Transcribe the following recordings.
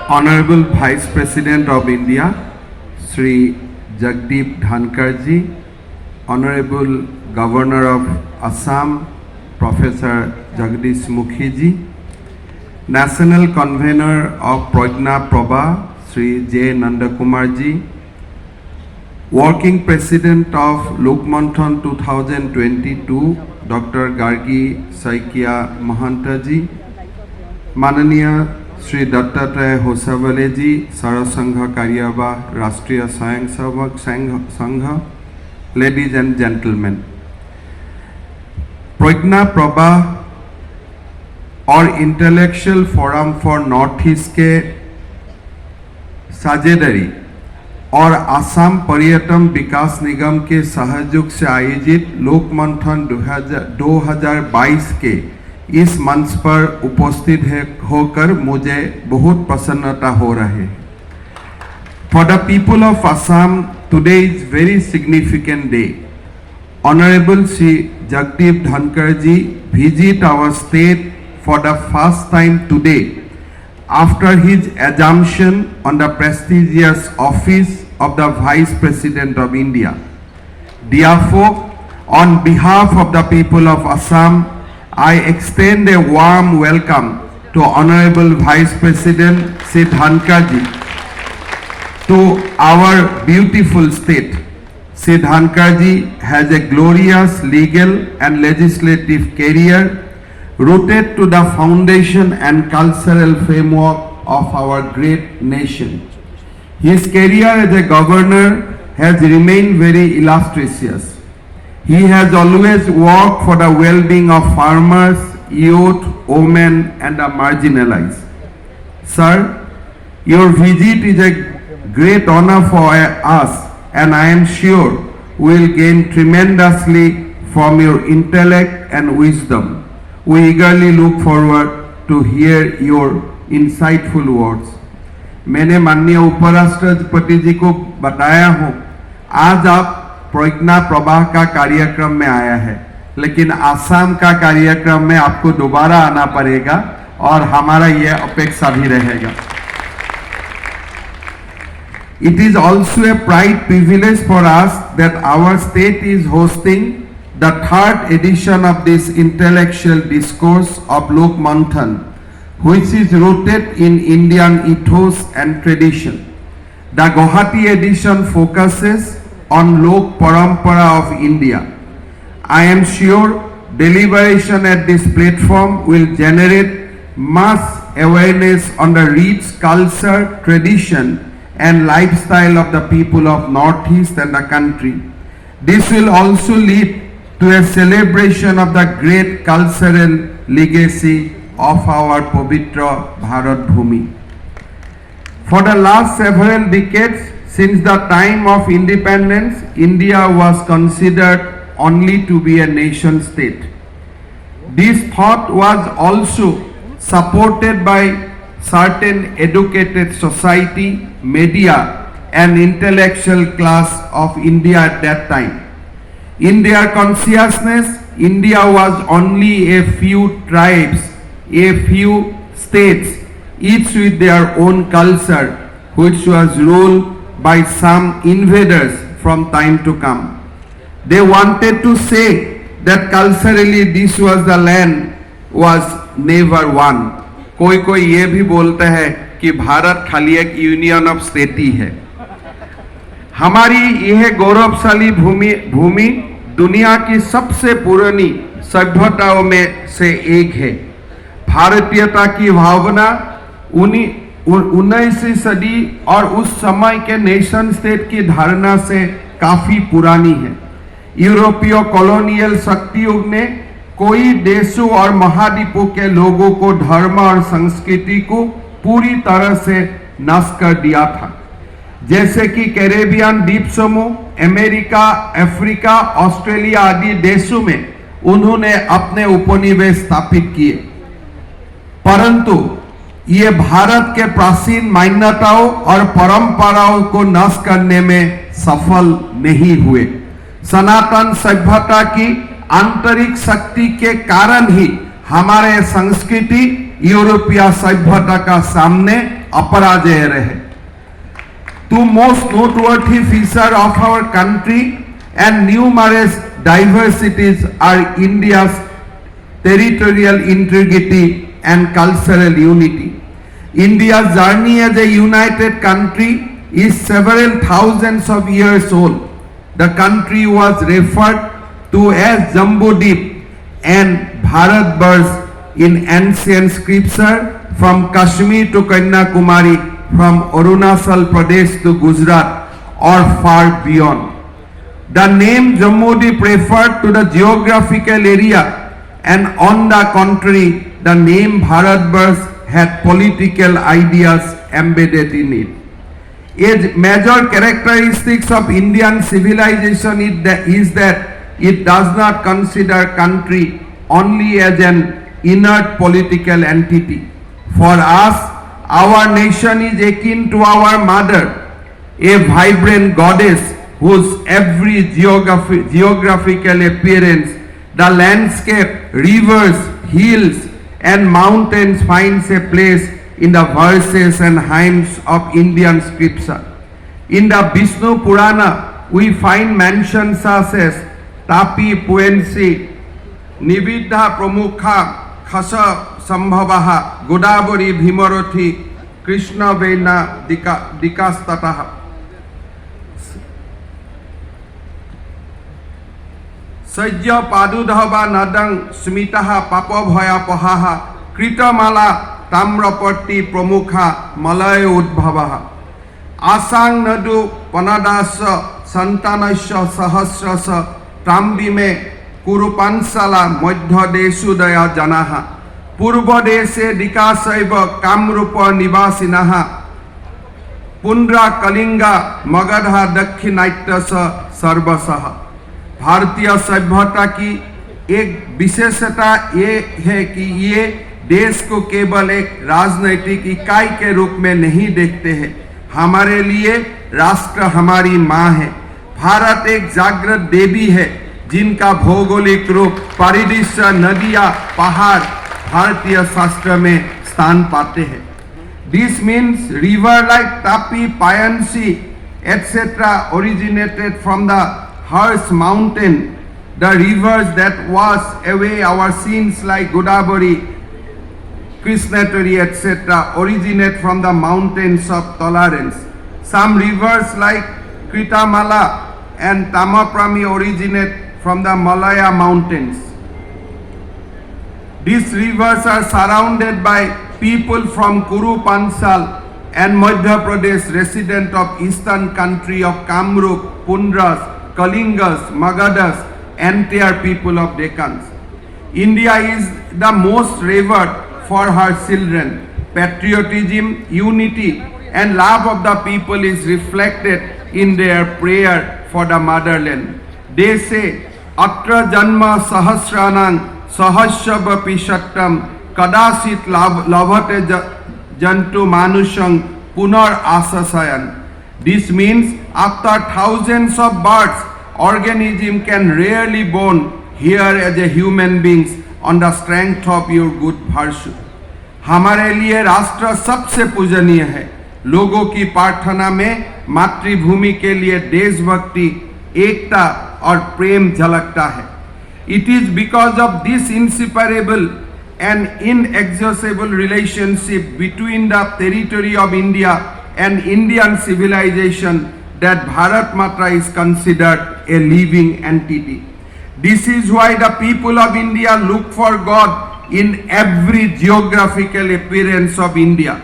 Honorable Vice President of India, Sri Jagdeep Dhankar ji, Honorable Governor of Assam, Professor Jagdish Mukhi ji, National Convener of Prajna Prabha, Sri J. Nandakumar ji, Working President of Lokmanthan 2022, Dr. Gargi Saikia Mahanta ji, Mananiya Sri Dattatreya Hosavale ji, Sarasangha Karyaba Rashtriya Swayam Sevak Sangha, ladies and gentlemen, Prajna Prabha और intellectual forum for north east के साझेदारी और आसाम पर्यटन विकास निगम के सहयोग से आयोजित लोकमंथन 2022 के इस मंच पर उपस्थित होकर मुझे बहुत प्रसन्नता हो रही है। For the people of Assam today is very significant day. Honourable Shri Jagdeep Dhankhar ji visit our state for the first time today after his assumption on the prestigious office of the Vice President of India. Therefore, on behalf of the people of Assam, I extend a warm welcome to Honorable Vice President Sri Dhankar ji to our beautiful state. Sri Dhankar ji has a glorious legal and legislative career rooted to the foundation and cultural framework of our great nation. His career as a governor has remained very illustrious. He has always worked for the well-being of farmers, youth, women and the marginalized. Sir, your visit is a great honor for us and I am sure we will gain tremendously from your intellect and wisdom. We eagerly look forward to hear your insightful words. मैंने माननीय उपराष्ट्रपति जी को बताया हूँ, आज आप प्रज्ञा प्रवाह का कार्यक्रम में आया है, लेकिन आसाम का कार्यक्रम में आपको दोबारा आना पड़ेगा और हमारा यह अपेक्षा भी रहेगा। It is also a pride privilege for us that our state is hosting the third edition of this intellectual discourse of Lokmanthan, which is rooted in Indian ethos and tradition. The Guwahati edition focuses on Lok Parampara of India. I am sure deliberation at this platform will generate mass awareness on the rich culture, tradition and lifestyle of the people of Northeast and the country. This will also lead to a celebration of the great cultural legacy of our Pavitra Bharat Bhumi. For the last several decades, since the time of independence, India was considered only to be a nation state. This thought was also supported by certain educated society, media and intellectual class of India at that time. In their consciousness, India was only a few tribes, a few states, each with their own culture, which was ruled by some invaders from time to come. They wanted to say that culturally this was the land was never one. कोई ये भी बोलता है कि भारत खाली एक union of state ही है। हमारी यह गौरवशाली भूमि दुनिया की सबसे पुरानी सभ्यताओं में से एक है। भारतीयता की भावना 19वीं सदी और उस समय के नेशन स्टेट की धारणा से काफी पुरानी है। यूरोपीय कॉलोनियल शक्तियों ने कोई देशों और महाद्वीपों के लोगों को धर्म और संस्कृति को पूरी तरह से नष्ट कर दिया था, जैसे कि कैरेबियन द्वीप समूह, अमेरिका, अफ्रीका, ऑस्ट्रेलिया आदि देशों में उन्होंने अपने उपनिवेश स्थापित किए, परंतु ये भारत के प्राचीन मान्यताओं और परंपराओं को नष्ट करने में सफल नहीं हुए। सनातन सभ्यता की आंतरिक शक्ति के कारण ही हमारे संस्कृति यूरोपीय सभ्यता का सामने अपराजय रहे. Two most noteworthy features of our country and numerous diversities are India's territorial integrity and cultural unity. India's journey as a united country is several thousands of years old. The country was referred to as Jambudip and Bharatvarsh in ancient scripture, from Kashmir to Kanyakumari, from Arunachal Pradesh to Gujarat, or far beyond. The name Jambudip referred to the geographical area, and on the contrary, the name Bharatvarsh had political ideas embedded in it. A major characteristics of Indian civilization is that it does not consider country only as an inert political entity. For us, our nation is akin to our mother, a vibrant goddess whose every geographical appearance, the landscape, rivers, hills, and mountains finds a place in the verses and hymns of Indian scripture. In the Vishnu Purana, we find mentions such as Tapi Puensi, Nividha Pramukha, Khasa Sambhavaha, Godavari Bhimarathi, Krishna Vena Dikastataha. Sajya Padudhava Nadang Smitaha Papabhaya Pahaha, Kritamala Tamrapati Pramukha Malaya Udbhavaha. Asang Nadu Panadasa Santanasya Sahasrasa Tambime Kurupansala Madhya Desudaya Janaha Purva Dese Dikasaiva Kamrupa Nivasinaha Pundra Kalinga Magadha Dakhinaityasa Sarvasaha. भारतीय सभ्यता की एक विशेषता ये है कि ये देश को केवल एक राजनैतिक इकाई के रूप में नहीं देखते हैं. हमारे लिए राष्ट्र हमारी माँ है. भारत एक जागृत देवी है जिनका भौगोलिक रूप, परिदृश्य, नदियाँ, पहाड़ भारतीय शास्त्र में स्थान पाते हैं. This means river like Tapi, Payansi, etc. originated from the Harsh mountain. The rivers that wash away our sins like Godavari, Krishnatari, etc. originate from the mountains of tolerance. Some rivers like Kritamala and Tamaprami originate from the Malaya mountains. These rivers are surrounded by people from Kuru Pansal and Madhya Pradesh, resident of eastern country of Kamrup, Pundras, Kalingas, Magadhas, entire people of Deccan. India is the most revered for her children. Patriotism, unity, and love of the people is reflected in their prayer for the motherland. They say, Atra Janma Sahasranang Sahasravapi Shattam Kadasit Lavate Jantu Manushang Punar Asasayan. This means after thousands of births, organism can rarely born here as a human beings on the strength of your good virtue. हमारे लिए राष्ट्र सबसे पूजनीय है. लोगों की प्रार्थना में मातृभूमि के लिए देशभक्ति, एकता और प्रेम झलकता है. It is because of this inseparable and inexhaustible relationship between the territory of India and Indian civilization that Bharat Mata is considered a living entity. This is why the people of India look for God in every geographical appearance of India.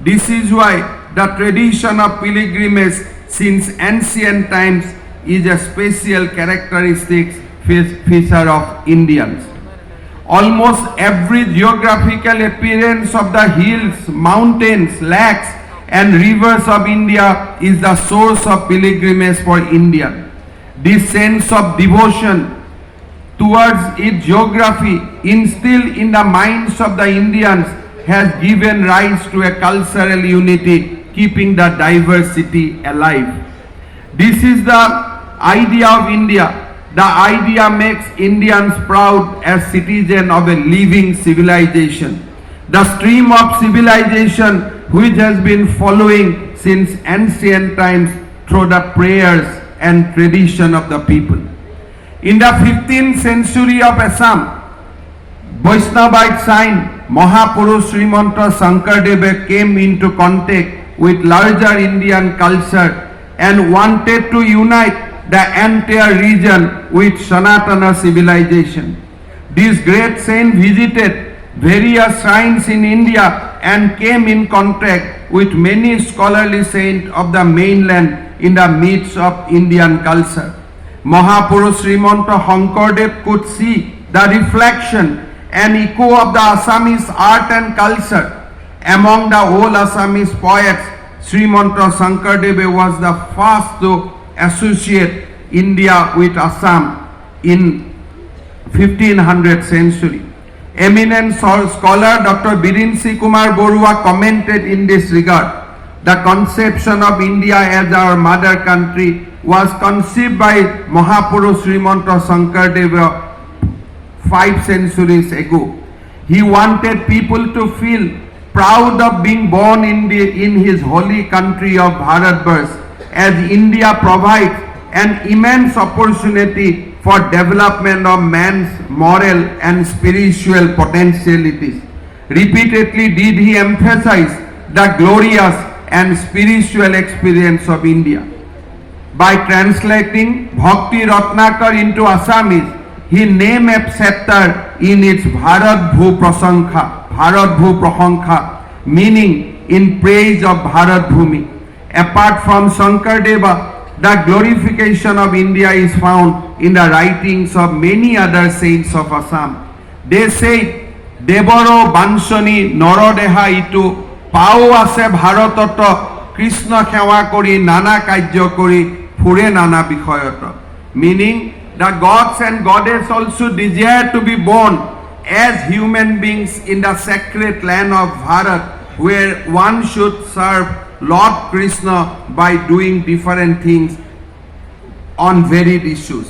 This is why the tradition of pilgrimage since ancient times is a special characteristic feature of Indians. Almost every geographical appearance of the hills, mountains, lakes, and rivers of India is the source of pilgrimage for India. This sense of devotion towards its geography instilled in the minds of the Indians has given rise to a cultural unity, keeping the diversity alive. This is the idea of India. The idea makes Indians proud as citizens of a living civilization. the stream of civilization which has been following since ancient times through the prayers and tradition of the people. In the 15th century of Assam, Vaishnavite saint Mahapurush Srimanta Shankardeva came into contact with larger Indian culture and wanted to unite the entire region with Sanatana civilization. This great saint visited various shrines in India and came in contact with many scholarly saints of the mainland in the midst of Indian culture. Mahapurush Srimanta Shankardev could see the reflection and echo of the Assamese art and culture. Among the old Assamese poets, Srimanta Shankardeva was the first to associate India with Assam in 1500th century. Eminent scholar Dr. Birinsi Kumar Borua commented in this regard, the conception of India as our mother country was conceived by Mahapurush Srimanta Shankardeva 5 centuries ago. He wanted people to feel proud of being born in his holy country of Bharatvarsh, as India provides an immense opportunity for development of man's moral and spiritual potentialities. Repeatedly did he emphasize the glorious and spiritual experience of India. By translating Bhakti Ratnakar into Assamese, he named a chapter in its Bharat Bhu Prahankha, meaning in praise of Bharat Bhumi. Apart from Shankardeva, the glorification of India is found in the writings of many other saints of Assam. They say, Devaro Banshani Norodeha itu Pao ase Bharatata Krishna Khewa kori Nana Kajya kori Phure Nana Bikhoyata. Meaning, the gods and goddess also desire to be born as human beings in the sacred land of Bharat, where one should serve Lord Krishna by doing different things on varied issues.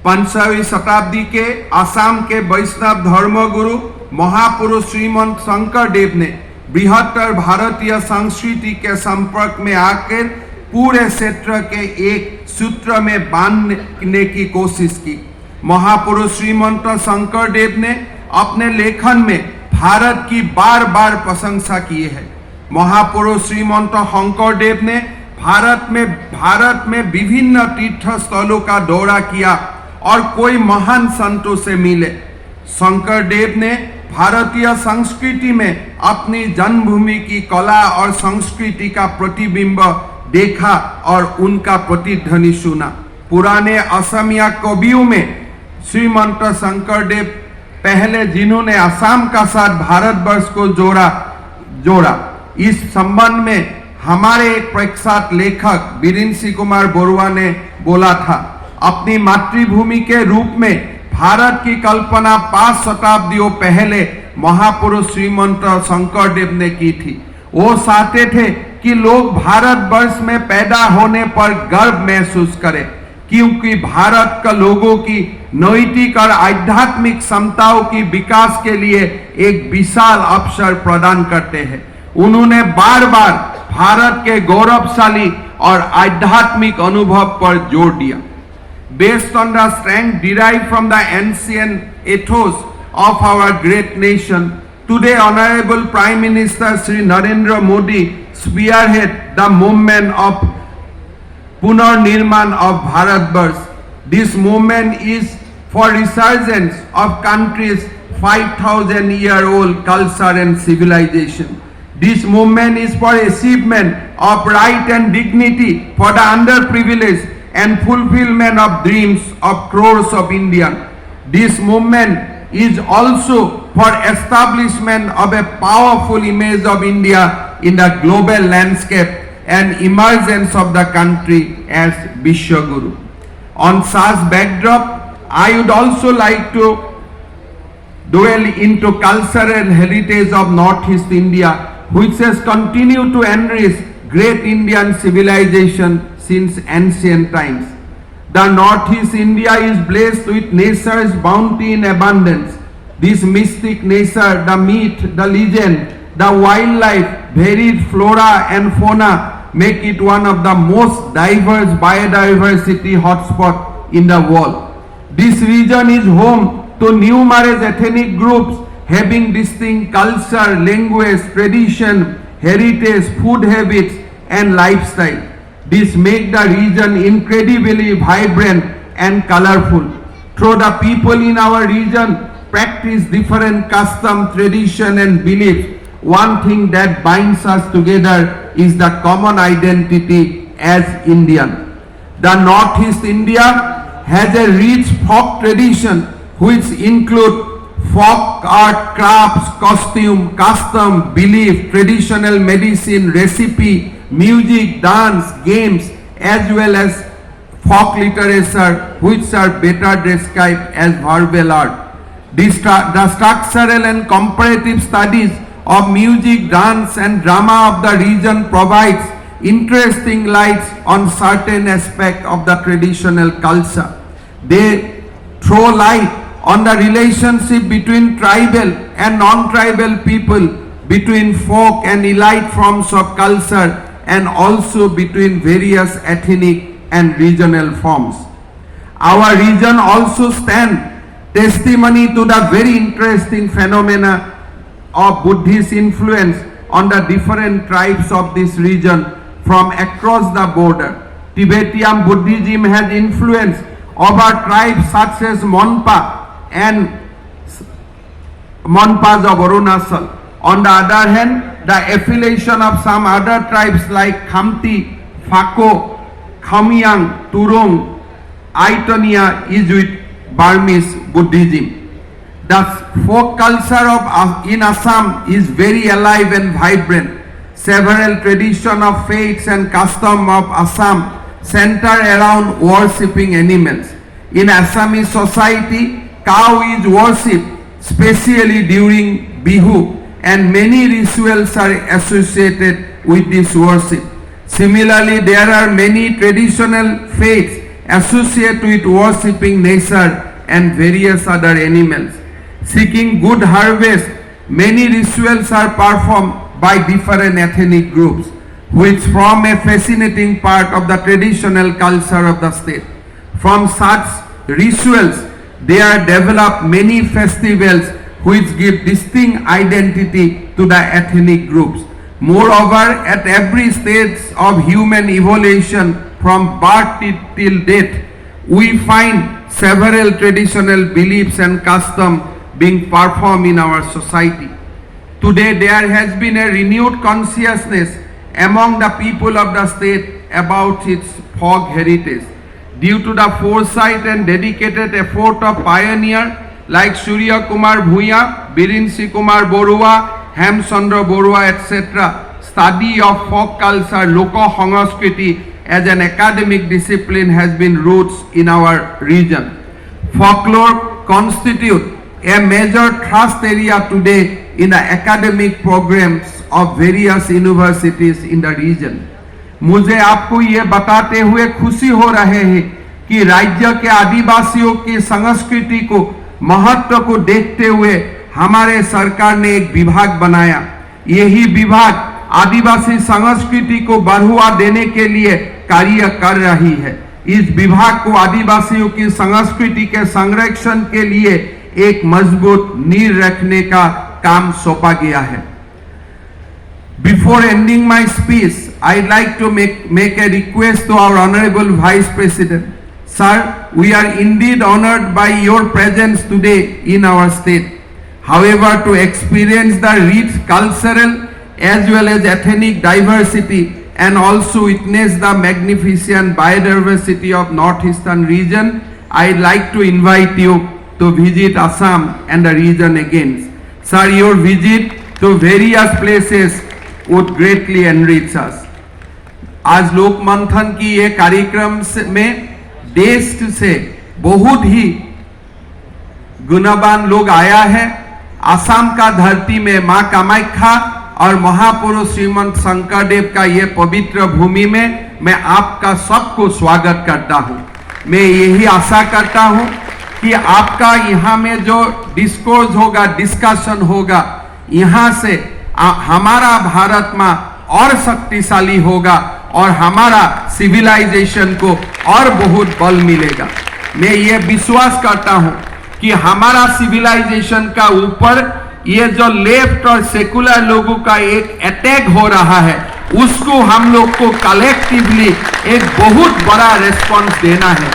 15वीं शताब्दी के आसाम के वैष्णव धर्मगुरु महापुरुष श्रीमंत शंकरदेव ने बृहत्तर भारतीय संस्कृति के संपर्क में आकर पूरे क्षेत्र के एक सूत्र में बांधने की कोशिश की। महापुरुष श्रीमंत शंकरदेव ने अपने लेखन में भारत की बार बार प्रशंसा की है। महापुरुष श्रीमंत शंकरदेव ने भारत में विभिन्न तीर्थ स्थलों का दौरा किया और कोई महान संतों से मिले। शंकरदेव ने भारतीय संस्कृति में अपनी जन्मभूमि की कला और संस्कृति का प्रतिबिंब देखा और उनका प्रतिध्वनि सुना। पुराने असमिया कवियों में श्रीमंत शंकरदेव पहले जिन्होंने असम का साथ भारतवर्ष को जोड़ा। इस संबंध में हमारे एक प्रख्यात लेखक बिरिंसी कुमार बरुआ ने बोला था, अपनी मातृभूमि के रूप में भारत की कल्पना 5 शताब्दियों पहले महापुरुष श्रीमंत शंकरदेव ने की थी। वो चाहते थे कि लोग भारतवर्ष में पैदा होने पर गर्व महसूस करें, क्योंकि भारत का लोगों की नैतिक और आध्यात्मिक क्षमताओं की विकास के लिए एक विशाल अवसर प्रदान करते हैं। उन्होंने बार बार भारत के गौरवशाली और आध्यात्मिक अनुभव पर जोर दिया। Based on the strength derived from the ancient ethos of our great nation, today Honorable Prime Minister Shri Narendra Modi spearhead the movement of Punarnirman of Bharatvarsh. This movement is for resurgence of country's 5,000-year-old culture and civilization. This movement is for achievement of right and dignity for the underprivileged and fulfillment of dreams of crores of Indians. This movement is also for establishment of a powerful image of India in the global landscape and emergence of the country as Vishwaguru. On such backdrop, I would also like to dwell into cultural heritage of Northeast India, which has continued to enrich great Indian civilization since ancient times. The Northeast India is blessed with nature's bounty in abundance. This mystic nature, the myth, the legend, the wildlife, varied flora and fauna make it one of the most diverse biodiversity hotspot in the world. This region is home to numerous ethnic groups having distinct culture, language, tradition, heritage, food habits and lifestyle. This makes the region incredibly vibrant and colorful. Though the people in our region practice different customs, tradition and beliefs, one thing that binds us together is the common identity as Indian. The Northeast India has a rich folk tradition which include folk art, crafts, costume, custom, belief, traditional medicine, recipe, music, dance, games, as well as folk literature, which are better described as verbal art. The structural and comparative studies of music, dance and drama of the region provides interesting lights on certain aspects of the traditional culture. They throw light on the relationship between tribal and non-tribal people, between folk and elite forms of culture, and also between various ethnic and regional forms. Our region also stands testimony to the very interesting phenomena of Buddhist influence on the different tribes of this region from across the border. Tibetan Buddhism has influenced over tribes such as Monpa and Monpas of Arunachal. On the other hand, the affiliation of some other tribes like Khamti, Phako, Khamiang, Turong, Aitonia is with Burmese Buddhism. The folk culture in Assam is very alive and vibrant. Several traditions of faiths and customs of Assam center around worshipping animals. In Assamese society, cow is worshipped, especially during Bihu, and many rituals are associated with this worship. Similarly, there are many traditional faiths associated with worshipping nature and various other animals. Seeking good harvest, many rituals are performed by different ethnic groups, which form a fascinating part of the traditional culture of the state. From such rituals, there are developed many festivals which give distinct identity to the ethnic groups. Moreover, at every stage of human evolution, from birth till death, we find several traditional beliefs and customs being performed in our society. Today, there has been a renewed consciousness among the people of the state about its folk heritage. Due to the foresight and dedicated effort of pioneers like Surya Kumar Bhuya, Birinsi Kumar Borua, Hemchandra Borua, etc., study of folk culture, Loka Sangskriti as an academic discipline has been roots in our region. Folklore constitutes a major thrust area today in the academic programs of various universities in the region. मुझे आपको ये बताते हुए खुशी हो रहे हैं कि राज्य के आदिवासियों की संस्कृति को महत्व को देखते हुए हमारे सरकार ने एक विभाग बनाया। यही विभाग आदिवासी संस्कृति को बढ़ावा देने के लिए कार्य कर रही है। इस विभाग को आदिवासियों की संस्कृति के संरक्षण के लिए एक मजबूत नींव रखने का काम सौंपा गया है। Before ending my speech, I'd like to make a request to our Honorable Vice President. Sir, we are indeed honored by your presence today in our state. However, to experience the rich cultural as well as ethnic diversity and also witness the magnificent biodiversity of Northeastern region, I'd like to invite you to visit Assam and the region again. Sir, your visit to various places would greatly enrich us. आज लोकमंथन की ये कार्यक्रम में देश से बहुत ही गुणवान लोग आया है। असम का धरती में मां कामाख्या और महापुरुष श्रीमंत शंकरदेव का ये पवित्र भूमि में मैं आपका सबको स्वागत करता हूं। मैं यही आशा करता हूं कि आपका यहाँ में जो डिस्कोर्स होगा, डिस्कशन होगा, यहाँ से हमारा भारत में और शक्तिशाली होगा और हमारा सिविलाइजेशन को और बहुत बल मिलेगा। मैं ये विश्वास करता हूँ कि हमारा सिविलाइजेशन का ऊपर ये जो लेफ्ट और सेकुलर लोगों का एक अटैक हो रहा है, उसको हम लोग को कलेक्टिवली एक बहुत बड़ा रेस्पॉन्स देना है।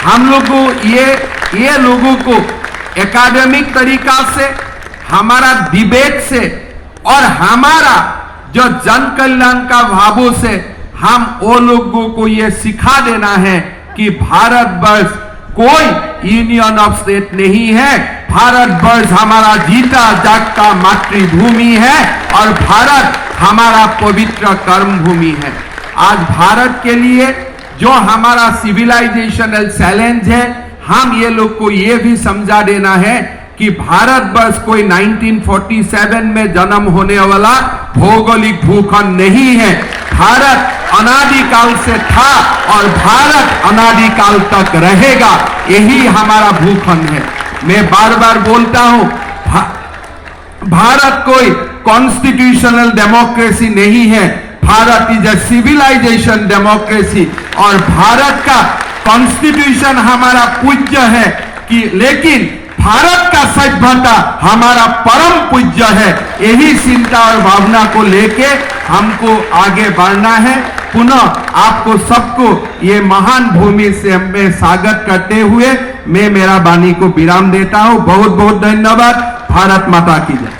हम लोग को ये लोगों को एकेडमिक तरीका से, हमारा डिबेट से और हमारा जो जन कल्याण का भावों से हम वो लोगों को ये सिखा देना है कि भारतवर्ष कोई यूनियन ऑफ स्टेट नहीं है। भारतवर्ष हमारा जीता जागता मातृभूमि है और भारत हमारा पवित्र कर्मभूमि है। आज भारत के लिए जो हमारा सिविलाइजेशनल चैलेंज है, हम ये लोग को ये भी समझा देना है कि भारतवर्ष कोई 1947 में जन्म होने वाला भौगोलिक भूखंड नहीं है। भारत अनादिकाल से था और भारत अनादिकाल तक रहेगा। यही हमारा भूखंड है। मैं बार बार बोलता हूं, भारत कोई कॉन्स्टिट्यूशनल डेमोक्रेसी नहीं है। Bharat is a civilization democracy और भारत का कॉन्स्टिट्यूशन हमारा पूज्य है कि लेकिन भारत का सभ्यता हमारा परम पूज्य है। यही चिंता और भावना को लेके हमको आगे बढ़ना है। पुनः आपको सबको ये महान भूमि से मैं स्वागत करते हुए मैं मेरा वाणी को विराम देता हूं। बहुत बहुत धन्यवाद। भारत माता की जय।